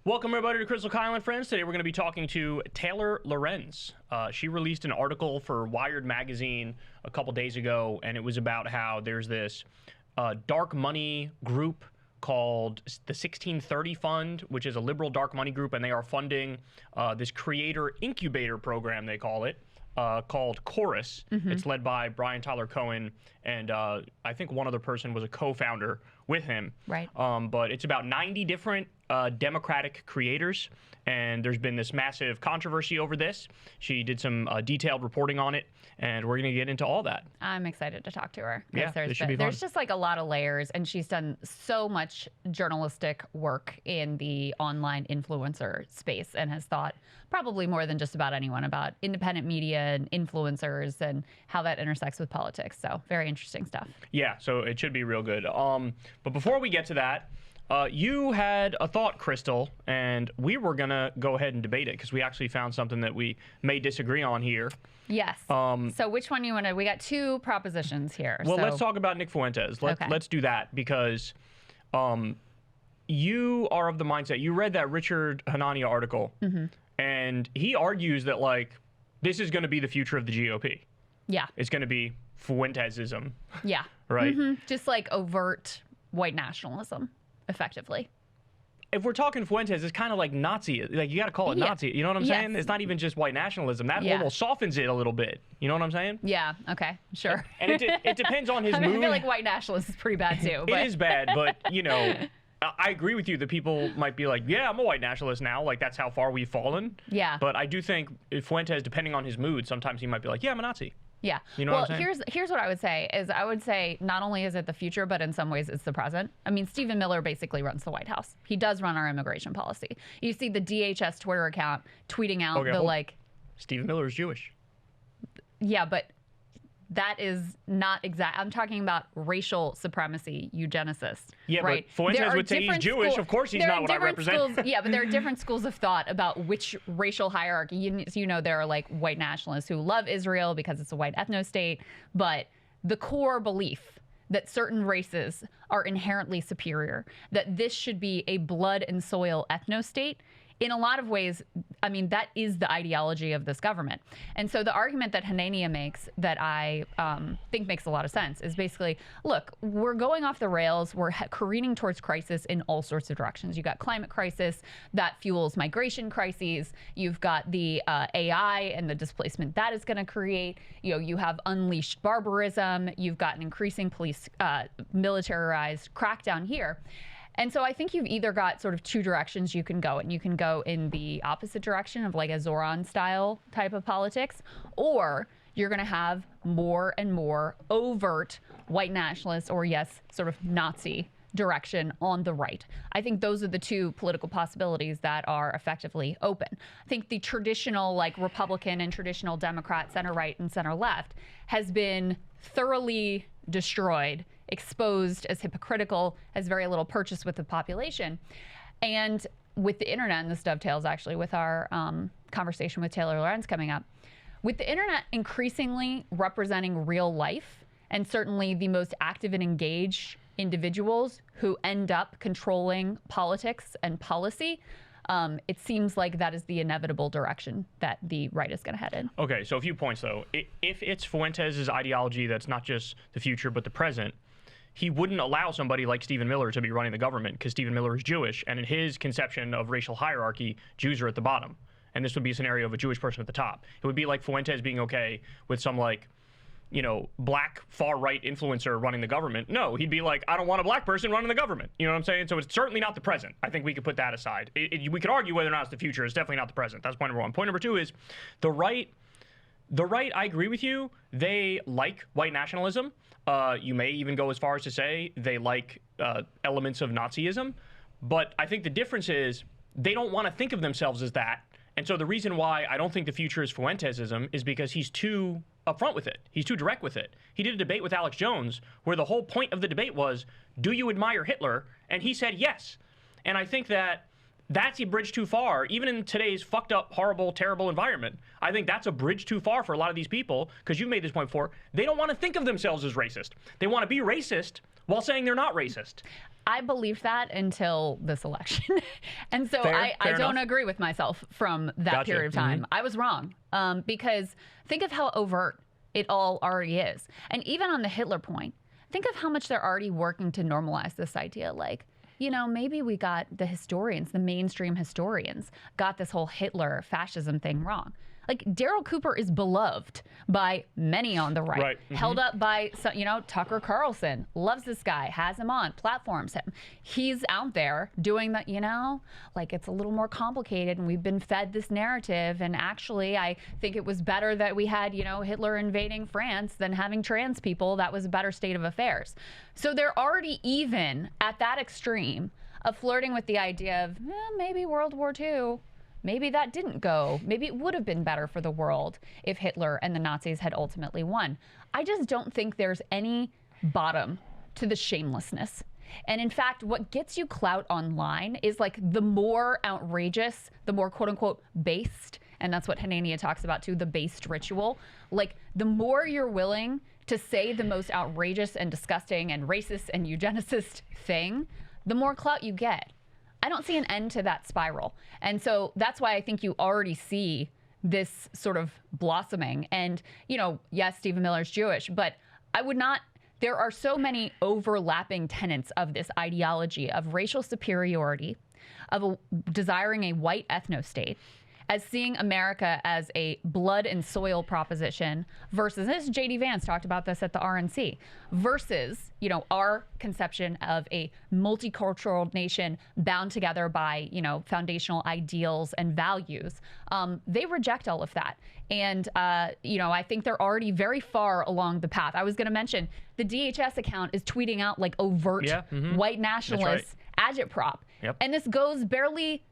Welcome, everybody, to Crystal Kyle and Friends. Today we're going to be talking to Taylor Lorenz. She released an article for Wired magazine a couple days ago, and it was about how there's this dark money group called the 1630 Fund, which is a liberal dark money group, and they are funding this creator incubator program, they call it, called Chorus. It's led by Brian Tyler Cohen, and I think one other person was a co-founder with him. Right. But it's about 90 different Democratic creators, and there's been this massive controversy over this. She did some detailed reporting on it, and we're going to get into all that. I'm excited to talk to her. Yeah, this should be fun. There's just like a lot of layers, and she's done so much journalistic work in the online influencer space and has thought probably more than just about anyone about independent media and influencers and how that intersects with politics. So very interesting stuff. Yeah, so it should be real good. But before we get to that, you had a thought, Crystal, and we were going to go ahead and debate it because we actually found something that we may disagree on here. Yes. So which one you want to? We got two propositions here. Well, let's talk about Nick Fuentes. Let's do that because you are of the mindset. You read that Richard Hanania article, and he argues that, like, this is going to be the future of the GOP. Yeah. It's going to be Fuentesism. Yeah. Right? Just like overt white nationalism, effectively. If we're talking Fuentes, it's kind of like Nazi. Like, you got to call it Nazi. You know what I'm saying? It's not even just white nationalism. That almost softens it a little bit. You know what I'm saying? Yeah. Okay. Sure. And it depends on his mood. I feel like white nationalist is pretty bad too. It is bad, but, you know, I agree with you that people might be like, yeah, I'm a white nationalist now. Like, that's how far we've fallen. Yeah. But I do think Fuentes, depending on his mood, sometimes he might be like, yeah, I'm a Nazi. Yeah. You know what I'm saying? Here's what I would say is I would say not only is it the future, but in some ways it's the present. I mean, Stephen Miller basically runs the White House. He does run our immigration policy. You see the DHS Twitter account tweeting out Stephen Miller is Jewish. Yeah, but that is not exact. I'm talking about racial supremacy eugenicists. Yeah, right? But Fuentes would say he's Jewish. Of course he's not what I represent. Yeah, but there are different schools of thought about which racial hierarchy. You know, there are like white nationalists who love Israel because it's a white ethno-state, but the core belief that certain races are inherently superior, that this should be a blood and soil ethno-state, in a lot of ways, I mean, that is the ideology of this government. And so the argument that Hanania makes that I think makes a lot of sense is basically, look, we're going off the rails. We're careening towards crisis in all sorts of directions. You've got climate crisis that fuels migration crises. You've got the AI and the displacement that is going to create. You know, you have unleashed barbarism. You've got an increasing police militarized crackdown here. And so I think you've either got sort of two directions you can go, and you can go in the opposite direction of like a Zoran style type of politics, or you're going to have more and more overt white nationalist or, yes, sort of Nazi direction on the right. I think those are the two political possibilities that are effectively open. I think the traditional like Republican and traditional Democrat, center right and center left has been thoroughly destroyed, exposed as hypocritical, has very little purchase with the population. And with the internet, and this dovetails actually with our conversation with Taylor Lorenz coming up, with the internet increasingly representing real life and certainly the most active and engaged individuals who end up controlling politics and policy, it seems like that is the inevitable direction that the right is going to head in. Okay, so a few points, though. If it's Fuentes' ideology that's not just the future but the present, he wouldn't allow somebody like Stephen Miller to be running the government because Stephen Miller is Jewish, and in his conception of racial hierarchy, Jews are at the bottom. And this would be a scenario of a Jewish person at the top. It would be like Fuentes being okay with some, like, you know, black far-right influencer running the government. No, he'd be like, I don't want a black person running the government. You know what I'm saying? So it's certainly not the present. I think we could put that aside. We could argue whether or not it's the future. It's definitely not the present. That's point number one. Point number two is the right, I agree with you. They like white nationalism. You may even go as far as to say they like elements of Nazism. But I think the difference is they don't want to think of themselves as that. And so the reason why I don't think the future is Fuentesism is because he's too upfront with it. He's too direct with it. He did a debate with Alex Jones where the whole point of the debate was, do you admire Hitler? And he said yes. And I think that that's a bridge too far. Even in today's fucked up, horrible, terrible environment, I think that's a bridge too far for a lot of these people, because you've made this point before. They don't want to think of themselves as racist. They want to be racist while saying they're not racist. I believed that until this election. And so I don't agree with myself from that period of time. I was wrong, because think of how overt it all already is. And even on the Hitler point, think of how much they're already working to normalize this idea. Like, you know, maybe we got the historians, the mainstream historians, got this whole Hitler fascism thing wrong. Like, Daryl Cooper is beloved by many on the right. Held up by, you know, Tucker Carlson loves this guy, has him on, platforms him. He's out there doing that, you know, like, it's a little more complicated and we've been fed this narrative. And actually, I think it was better that we had, you know, Hitler invading France than having trans people. That was a better state of affairs. So they're already even at that extreme of flirting with the idea of maybe World War II. Maybe that didn't go. Maybe it would have been better for the world if Hitler and the Nazis had ultimately won. I just don't think there's any bottom to the shamelessness. And in fact, what gets you clout online is like the more outrageous, the more quote unquote based, and that's what Hanania talks about too, the based ritual. Like, the more you're willing to say the most outrageous and disgusting and racist and eugenicist thing, the more clout you get. I don't see an end to that spiral. And so that's why I think you already see this sort of blossoming. And, you know, yes, Stephen Miller's Jewish, but I would not, there are so many overlapping tenets of this ideology of racial superiority, of desiring a white ethno-state, as seeing America as a blood and soil proposition versus, this J.D. Vance talked about this at the RNC, versus, you know, our conception of a multicultural nation bound together by, you know, foundational ideals and values. They reject all of that. And, you know, I think they're already very far along the path. I was going to mention the DHS account is tweeting out like overt white nationalist agitprop. And this goes barely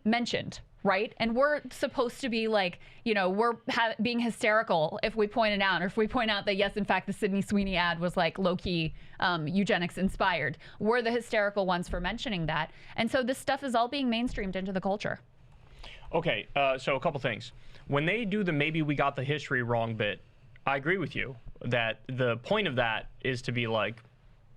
mentioned. Right? And we're supposed to be like, you know, we're being hysterical if we point it out, or if we point out that, yes, in fact, the Sydney Sweeney ad was like low-key eugenics inspired. We're the hysterical ones for mentioning that. And so this stuff is all being mainstreamed into the culture. Okay, so a couple things. When they do the maybe we got the history wrong bit, I agree with you that the point of that is to be like,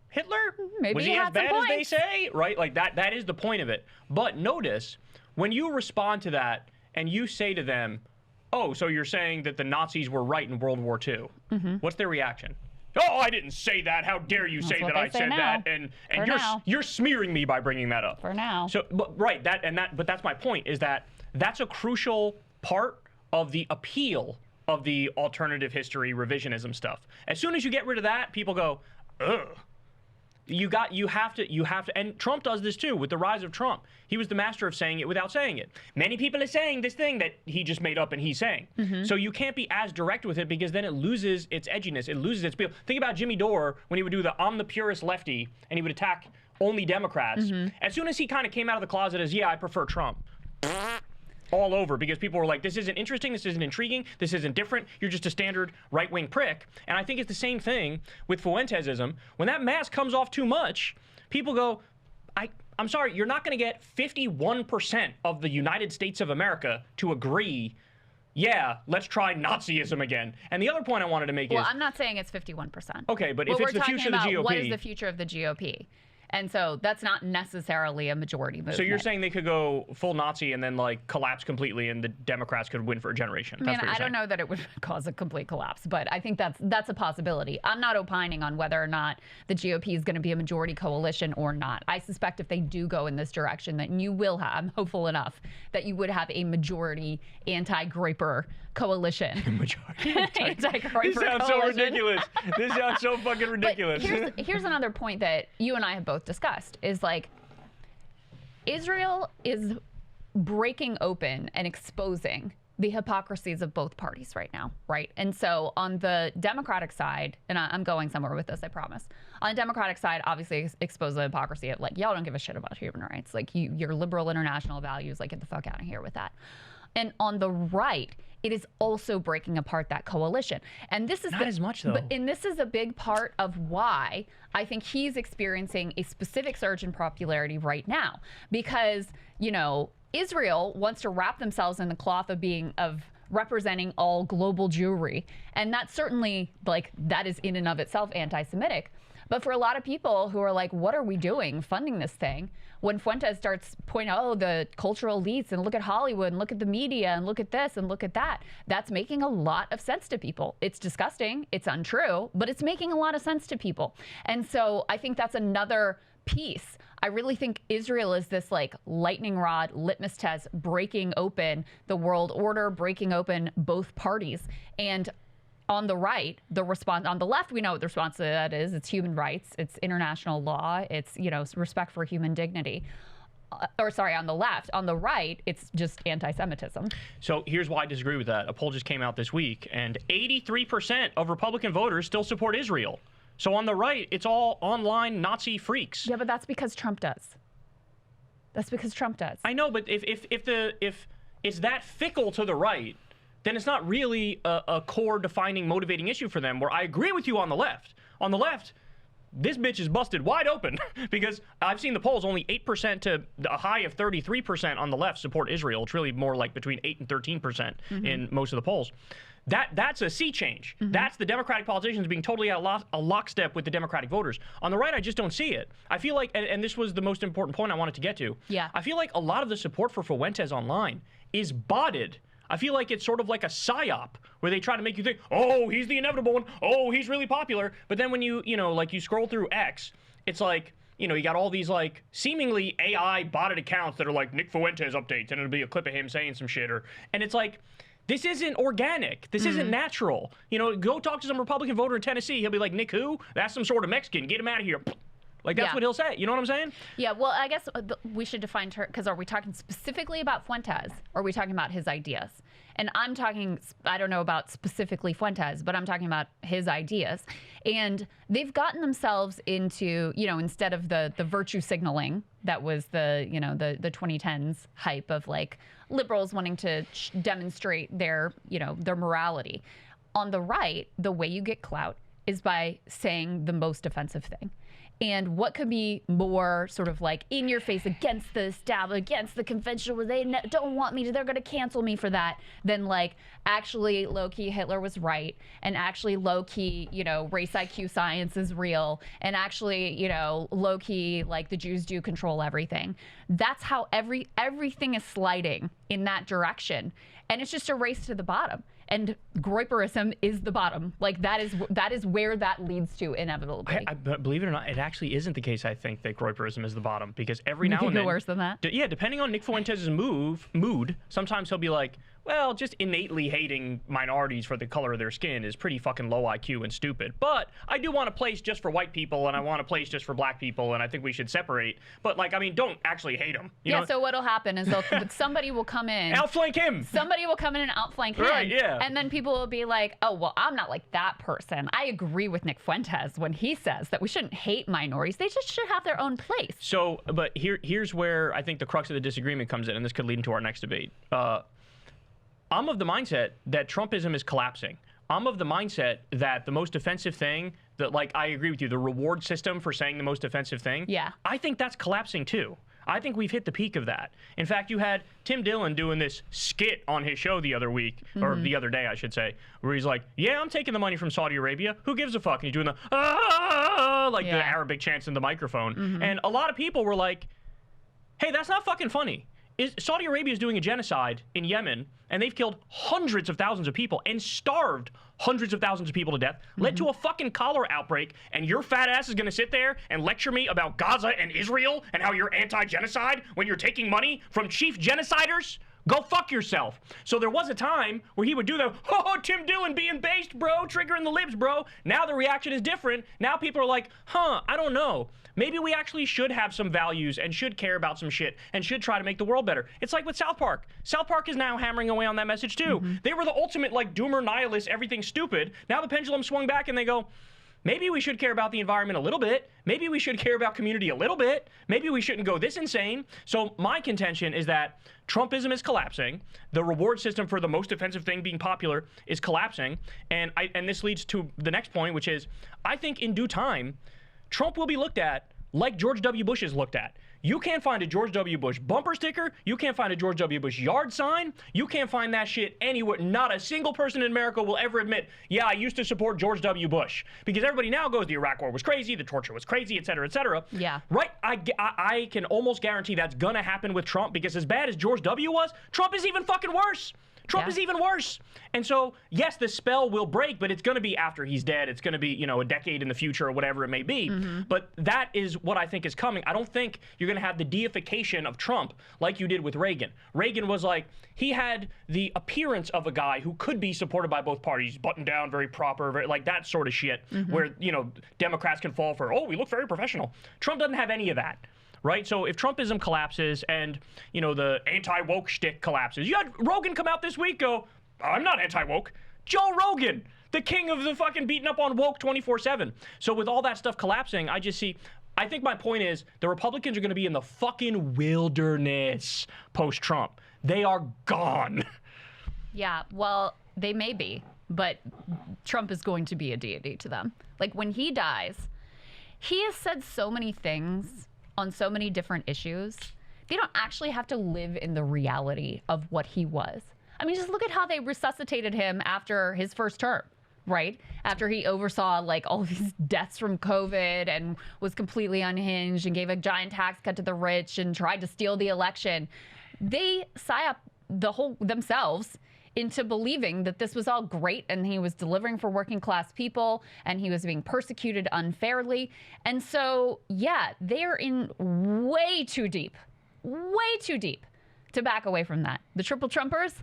Hitler? Maybe was he as bad as they say? Right? Like that is the point of it. But notice, when you respond to that and you say to them, oh, so you're saying that the Nazis were right in World War II, what's their reaction? Oh, I didn't say that. How dare you say that I said that? And you're smearing me by bringing that up. For now. So, but that's my point, is that that's a crucial part of the appeal of the alternative history revisionism stuff. As soon as you get rid of that, people go, ugh. You have to, and Trump does this too with the rise of Trump. He was the master of saying it without saying it. Many people are saying this thing that he just made up and he's saying. So you can't be as direct with it, because then it loses its edginess. It loses its appeal. Think about Jimmy Dore when he would do the I'm the purist lefty and he would attack only Democrats. As soon as he kind of came out of the closet as, yeah, I prefer Trump. All over, because people were like, this isn't interesting, this isn't intriguing, this isn't different, you're just a standard right-wing prick. And I think it's the same thing with Fuentesism. When that mask comes off too much, people go, I'm sorry, you're not going to get 51% of the United States of America to agree, yeah, let's try Nazism again. And the other point I wanted to make is... Well, I'm not saying it's 51%. Okay, but if it's the future of the GOP... What is the future of the GOP? And so that's not necessarily a majority movement. So you're saying they could go full Nazi and then like collapse completely and the Democrats could win for a generation? I mean, I don't know that it would cause a complete collapse, but I think that's a possibility. I'm not opining on whether or not the GOP is going to be a majority coalition or not. I suspect if they do go in this direction, that you will have, I'm hopeful enough, that you would have a majority anti-Graper coalition. Majority anti-Graper This sounds so ridiculous. This sounds so fucking ridiculous. But here's another point that you and I have both discussed, is like, Israel is breaking open and exposing the hypocrisies of both parties right now, right? And so on the Democratic side, and I'm going somewhere with this, I promise. On the Democratic side, obviously expose the hypocrisy of like, y'all don't give a shit about human rights. Like, your liberal international values, like, get the fuck out of here with that. And on the right, it is also breaking apart that coalition. And this is not as much, though. And this is a big part of why I think he's experiencing a specific surge in popularity right now. Because, you know, Israel wants to wrap themselves in the cloth of representing all global Jewry. And that's certainly, like, that is in and of itself anti-Semitic. But for a lot of people who are like, what are we doing funding this thing? When Fuentes starts pointing out, oh, the cultural elites, and look at Hollywood, and look at the media, and look at this, and look at that, that's making a lot of sense to people. It's disgusting, it's untrue, but it's making a lot of sense to people. And so I think that's another piece. I really think Israel is this like lightning rod litmus test, breaking open the world order, breaking open both parties. And on the right, the response, on the left, we know what the response to that is. It's human rights, it's international law, it's, you know, respect for human dignity. On the left. On the right, it's just anti-Semitism. So here's why I disagree with that. A poll just came out this week, and 83% of Republican voters still support Israel. So on the right, it's all online Nazi freaks. Yeah, but that's because Trump does. That's because Trump does. I know, but if it's that fickle to the right, then it's not really a core defining motivating issue for them, where I agree with you on the left. On the left, this bitch is busted wide open because I've seen the polls, only 8% to a high of 33% on the left support Israel. It's really more like between 8 and 13% in most of the polls. That's a sea change. That's the Democratic politicians being totally a lockstep with the Democratic voters. On the right, I just don't see it. I feel like, and this was the most important point I wanted to get to. Yeah. I feel like a lot of the support for Fuentes online is botted. I feel like it's sort of like a psyop where they try to make you think, oh, he's the inevitable one. Oh, he's really popular. But then when you scroll through X, it's like, you know, you got all these like seemingly AI botted accounts that are like Nick Fuentes updates, and it'll be a clip of him saying some shit, and it's like, this isn't organic. This isn't natural. You know, go talk to some Republican voter in Tennessee. He'll be like, Nick who? That's some sort of Mexican. Get him out of here. Like, that's what he'll say. You know what I'm saying? Yeah, well, I guess we should define, because are we talking specifically about Fuentes, or are we talking about his ideas? And I'm talking, I don't know about specifically Fuentes, but I'm talking about his ideas. And they've gotten themselves into, you know, instead of the virtue signaling that was the 2010s hype of like liberals wanting to demonstrate their, you know, their morality. On the right, the way you get clout is by saying the most offensive thing. And what could be more sort of like in your face against the establishment, against the conventional, they don't want me to, they're going to cancel me for that, than like actually low-key Hitler was right, and actually low-key, you know, race IQ science is real, and actually, you know, low-key like the Jews do control everything. That's how everything is sliding in that direction. And it's just a race to the bottom. And Groyperism is the bottom. Like, that is where that leads to inevitably. I believe it or not, it actually isn't the case, I think, that Groyperism is the bottom. Because every now and then... You could go worse than that? Yeah, depending on Nick Fuentes' mood, sometimes he'll be like, well, just innately hating minorities for the color of their skin is pretty fucking low IQ and stupid. But I do want a place just for white people, and I want a place just for black people, and I think we should separate. But, like, I mean, don't actually hate them. You know? So what'll happen is somebody will come in. Outflank him. Somebody will come in and outflank him. Right, yeah. And then people will be like, oh, well, I'm not like that person. I agree with Nick Fuentes when he says that we shouldn't hate minorities. They just should have their own place. So, but here's where I think the crux of the disagreement comes in, and this could lead into our next debate. I'm of the mindset that Trumpism is collapsing. I'm of the mindset that the most offensive thing, that, like, I agree with you, the reward system for saying the most offensive thing, I think that's collapsing too. I think we've hit the peak of that. In fact, you had Tim Dillon doing this skit on his show the other week, or the other day, I should say, where he's like, yeah, I'm taking the money from Saudi Arabia. Who gives a fuck? And he's doing the, the Arabic chants in the microphone. And a lot of people were like, hey, that's not fucking funny. Saudi Arabia is doing a genocide in Yemen, and they've killed hundreds of thousands of people and starved hundreds of thousands of people to death, led to a fucking cholera outbreak, and your fat ass is going to sit there and lecture me about Gaza and Israel and how you're anti-genocide when you're taking money from chief genociders? Go fuck yourself. So there was a time where he would do the, oh, Tim Dillon being based, bro, triggering the libs, bro. Now the reaction is different. Now people are like, I don't know. Maybe we actually should have some values and should care about some shit and should try to make the world better. It's like with South Park. South Park is now hammering away on that message too. They were the ultimate, like, doomer nihilist, everything's stupid. Now the pendulum swung back and they go, maybe we should care about the environment a little bit. Maybe we should care about community a little bit. Maybe we shouldn't go this insane. So my contention is that Trumpism is collapsing. The reward system for the most offensive thing being popular is collapsing. And this leads to the next point, which is I think in due time, Trump will be looked at like George W. Bush is looked at. You can't find a George W. Bush bumper sticker. You can't find a George W. Bush yard sign. You can't find that shit anywhere. Not a single person in America will ever admit, yeah, I used to support George W. Bush. Because everybody now goes, the Iraq War was crazy, the torture was crazy, et cetera, et cetera. Yeah. Right? I can almost guarantee that's going to happen with Trump, because as bad as George W. was, Trump is even fucking worse. Trump is even worse. And so, yes, the spell will break, but it's going to be after he's dead. It's going to be, you know, a decade in the future or whatever it may be. But that is what I think is coming. I don't think you're going to have the deification of Trump like you did with Reagan. Reagan was like, he had the appearance of a guy who could be supported by both parties, buttoned down, very proper, very, like that sort of shit, where, you know, Democrats can fall for, oh, we look very professional. Trump doesn't have any of that. Right? So if Trumpism collapses and, you know, the anti-woke shtick collapses, you had Rogan come out this week go, I'm not anti-woke. Joe Rogan, the king of the fucking beating up on woke 24/7. So with all that stuff collapsing, I think my point is the Republicans are going to be in the fucking wilderness post-Trump. They are gone. Yeah, well, they may be, but Trump is going to be a deity to them. Like when he dies, he has said so many things on so many different issues. They don't actually have to live in the reality of what he was. I mean, just look at how they resuscitated him after his first term, right? After he oversaw like all these deaths from COVID and was completely unhinged and gave a giant tax cut to the rich and tried to steal the election. They psyop themselves into believing that this was all great and he was delivering for working class people and he was being persecuted unfairly. And so, yeah, they're in way too deep to back away from that. The triple Trumpers,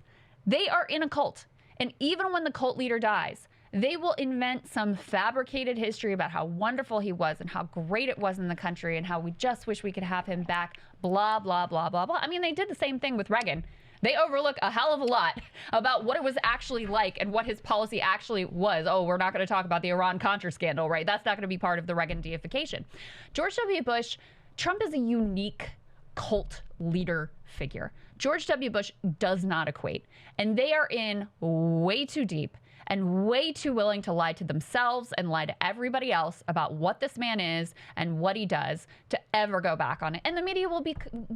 they are in a cult. And even when the cult leader dies, they will invent some fabricated history about how wonderful he was and how great it was in the country and how we just wish we could have him back, blah, blah, blah, blah, blah. I mean, they did the same thing with Reagan. They overlook a hell of a lot about what it was actually like and what his policy actually was. Oh, we're not going to talk about the Iran-Contra scandal, right? That's not going to be part of the Reagan deification. George W. Bush, Trump is a unique cult leader figure. George W. Bush does not equate. And they are in way too deep and way too willing to lie to themselves and lie to everybody else about what this man is and what he does to ever go back on it. And the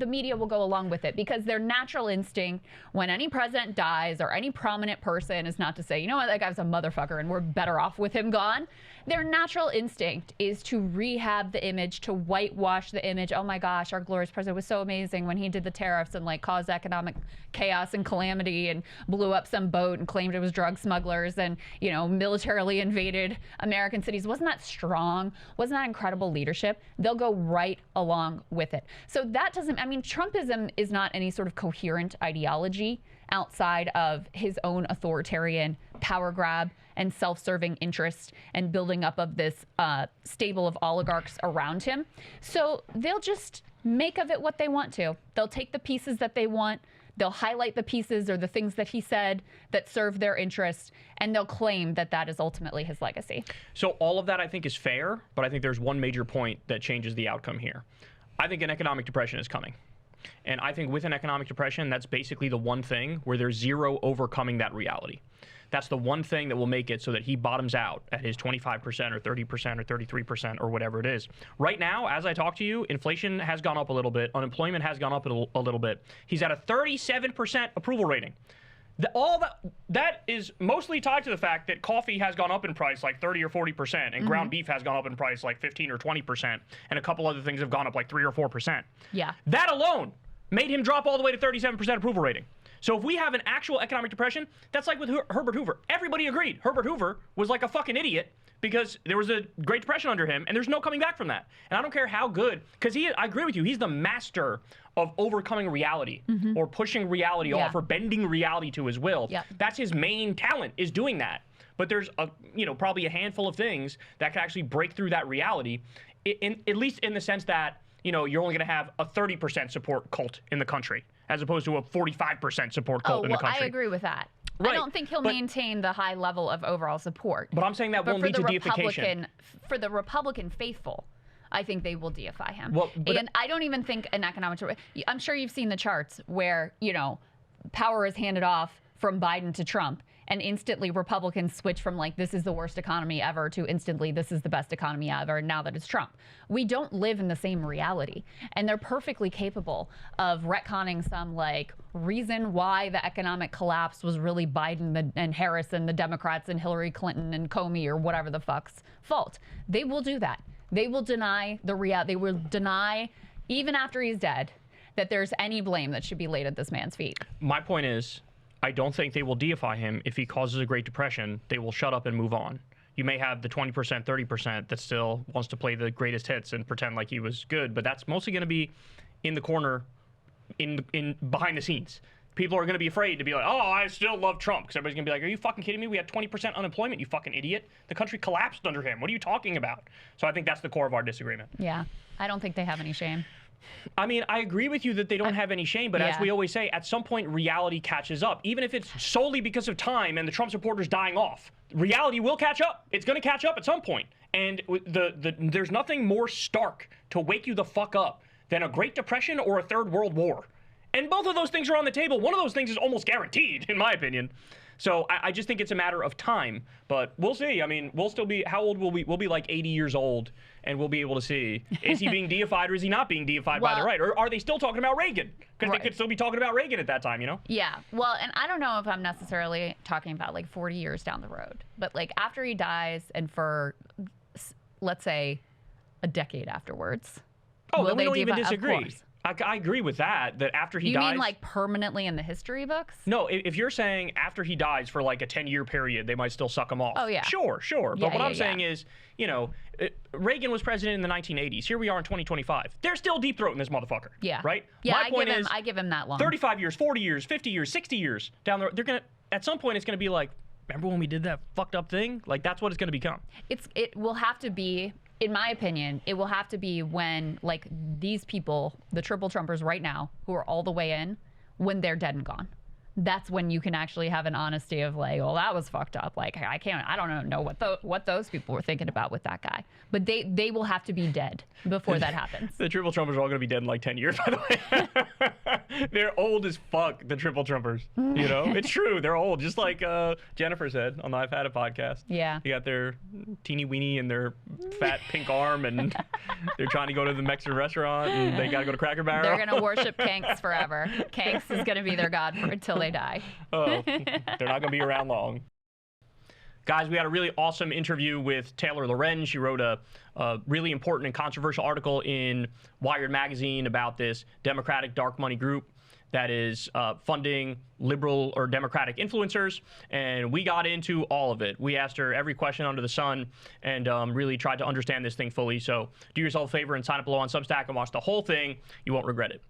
media will go along with it, because their natural instinct when any president dies or any prominent person is not to say, you know what, that guy's a motherfucker and we're better off with him gone. Their natural instinct is to rehab the image, to whitewash the image. Oh my gosh, our glorious president was so amazing when he did the tariffs and like caused economic chaos and calamity and blew up some boat and claimed it was drug smugglers and, you know, militarily invaded American cities. Wasn't that strong? Wasn't that incredible leadership? They'll go right along with it. So that doesn't, I mean, Trumpism is not any sort of coherent ideology outside of his own authoritarian power grab and self-serving interest and building up of this stable of oligarchs around him. So they'll just make of it what they want to. They'll take the pieces that they want. They'll highlight the pieces or the things that he said that serve their interest, and they'll claim that that is ultimately his legacy. So all of that I think is fair, but I think there's one major point that changes the outcome here. I think an economic depression is coming. And I think with an economic depression, that's basically the one thing where there's zero overcoming that reality. That's the one thing that will make it so that he bottoms out at his 25% or 30% or 33% or whatever it is. Right now, as I talk to you, inflation has gone up a little bit. Unemployment has gone up a little bit. He's at a 37% approval rating. That is mostly tied to the fact that coffee has gone up in price like 30 or 40%, and ground beef has gone up in price like 15 or 20%, and a couple other things have gone up like 3 or 4%. Yeah. That alone made him drop all the way to 37% approval rating. So if we have an actual economic depression, that's like with Herbert Hoover. Everybody agreed Herbert Hoover was like a fucking idiot because there was a Great Depression under him, and there's no coming back from that. And I don't care how good, because I agree with you, he's the master of overcoming reality or pushing reality off or bending reality to his will. Yeah. That's his main talent, is doing that. But there's probably a handful of things that can actually break through that reality, at least in the sense that you're only going to have a 30% support cult in the country, as opposed to a 45% support cult in the country. I agree with that. I don't think he'll maintain the high level of overall support. But I'm saying that won't lead to deification. For the Republican faithful, I think they will deify him. Well, and I don't even think an economic... I'm sure you've seen the charts where, power is handed off from Biden to Trump, and instantly Republicans switch from like, this is the worst economy ever to instantly, this is the best economy ever, now that it's Trump. We don't live in the same reality. And they're perfectly capable of retconning some like reason why the economic collapse was really Biden and Harris and the Democrats and Hillary Clinton and Comey or whatever the fuck's fault. They will do that. They will deny the reality. They will deny, even after he's dead, that there's any blame that should be laid at this man's feet. My point is, I don't think they will deify him if he causes a Great Depression. They will shut up and move on. You may have the 20%, 30% that still wants to play the greatest hits and pretend like he was good, but that's mostly going to be in the corner, in behind the scenes. People are going to be afraid to be like, oh, I still love Trump, because everybody's going to be like, are you fucking kidding me? We had 20% unemployment, you fucking idiot. The country collapsed under him. What are you talking about? So I think that's the core of our disagreement. Yeah, I don't think they have any shame. I mean, I agree with you that they don't have any shame, but as we always say, at some point, reality catches up. Even if it's solely because of time and the Trump supporters dying off, reality will catch up. It's going to catch up at some point. And there's nothing more stark to wake you the fuck up than a Great Depression or a Third World War. And both of those things are on the table. One of those things is almost guaranteed, in my opinion. So I just think it's a matter of time. But we'll see. I mean, we'll still be, how old will we? We'll be like 80 years old, and we'll be able to see, is he being deified or is he not being deified by the right? Or are they still talking about Reagan? Because they could still be talking about Reagan at that time, Yeah. Well, and I don't know if I'm necessarily talking about like 40 years down the road. But like after he dies and for, let's say, a decade afterwards. Oh, then we don't even disagree. I agree with that after he dies... You mean like permanently in the history books? No, if you're saying after he dies for like a 10-year period, they might still suck him off. Oh, yeah. Sure. But what I'm saying is, Reagan was president in the 1980s. Here we are in 2025. They're still deep-throating this motherfucker. Yeah. Right? Yeah, I give him that long. 35 years, 40 years, 50 years, 60 years down the road, they're going to... At some point, it's going to be like, remember when we did that fucked up thing? Like, that's what it's going to become. It will have to be... In my opinion, it will have to be when, like, these people, the triple Trumpers right now, who are all the way in, when they're dead and gone. That's when you can actually have an honesty of like, well, that was fucked up. Like, I don't know what those people were thinking about with that guy. But they will have to be dead before that happens. The triple Trumpers are all going to be dead in like 10 years, by the way. They're old as fuck, the triple Trumpers. It's true. They're old. Just like Jennifer said on the I've Had a podcast. Yeah. They got their teeny weeny and their fat pink arm, and they're trying to go to the Mexican restaurant, and they got to go to Cracker Barrel. They're going to worship Kanks forever. Kanks is going to be their god until they die. Oh, they're not going to be around long. Guys, we had a really awesome interview with Taylor Loren. She wrote a really important and controversial article in Wired magazine about this Democratic dark money group that is funding liberal or Democratic influencers, and we got into all of it. We asked her every question under the sun and really tried to understand this thing fully. So do yourself a favor and sign up below on Substack and watch the whole thing. You won't regret it.